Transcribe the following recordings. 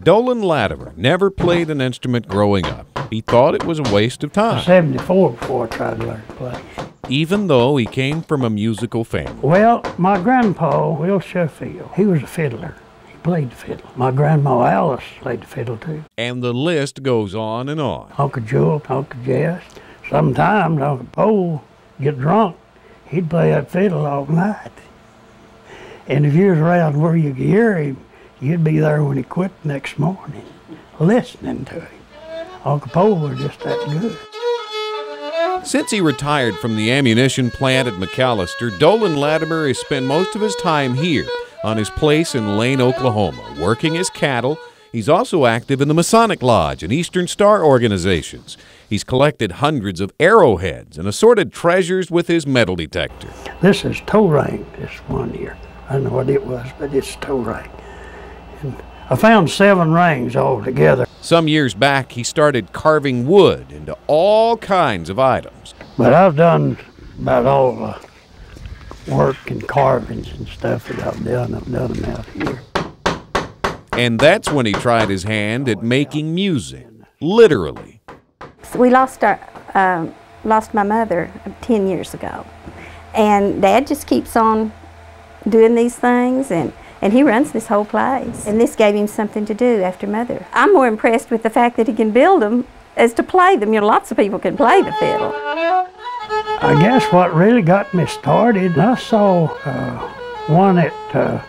Dolan Latimer never played an instrument growing up. He thought it was a waste of time. 74 before I tried to learn to play. Even though he came from a musical family. Well, my grandpa, Will Sheffield, he was a fiddler. He played the fiddle. My grandma Alice played the fiddle too. And the list goes on and on. Uncle Jewel, Uncle Jess. Sometimes Uncle Pole get drunk. He'd play that fiddle all night. And if you was around where you could hear him, you'd be there when he quit the next morning, listening to him. Uncle Pole was just that good. Since he retired from the ammunition plant at McAllister, Dolan Latimer has spent most of his time here on his place in Lane, Oklahoma, working his cattle. He's also active in the Masonic Lodge and Eastern Star organizations. He's collected hundreds of arrowheads and assorted treasures with his metal detector. This is toe ring, this one here. I don't know what it was, but it's toe ring. And I found 7 rings altogether. Some years back, he started carving wood into all kinds of items. But I've done about all the work and carvings and stuff that I've done them out here. And that's when he tried his hand at making music, literally. We lost my mother 10 years ago. And Dad just keeps on doing these things, and he runs this whole place. And this gave him something to do after Mother. I'm more impressed with the fact that he can build them as to play them. You know, lots of people can play the fiddle. I guess what really got me started, I saw one at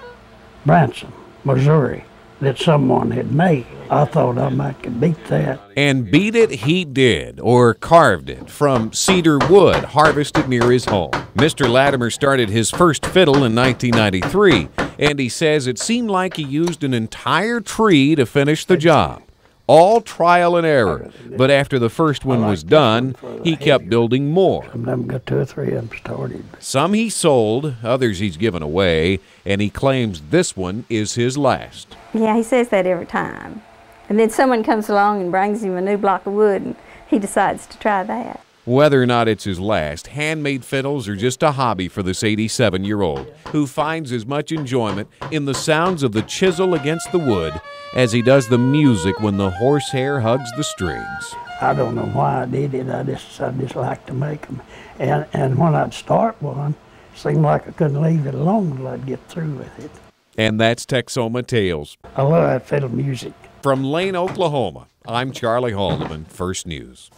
Branson, Missouri, that someone had made. I thought I might could beat that. And beat it he did, or carved it, from cedar wood harvested near his home. Mr. Latimer started his first fiddle in 1993, and he says it seemed like he used an entire tree to finish the job. All trial and error, but after the first one was done, he kept building more. Some of them got 2 or 3 of them started. Some he sold, others he's given away, and he claims this one is his last. Yeah, he says that every time. And then someone comes along and brings him a new block of wood, and he decides to try that. Whether or not it's his last, handmade fiddles are just a hobby for this 87-year-old who finds as much enjoyment in the sounds of the chisel against the wood as he does the music when the horsehair hugs the strings. I don't know why I did it. I just like to make them. And when I'd start one, it seemed like I couldn't leave it alone until I'd get through with it. And that's Texoma Tales. I love that fiddle music. From Lane, Oklahoma, I'm Charlie Haldeman, First News.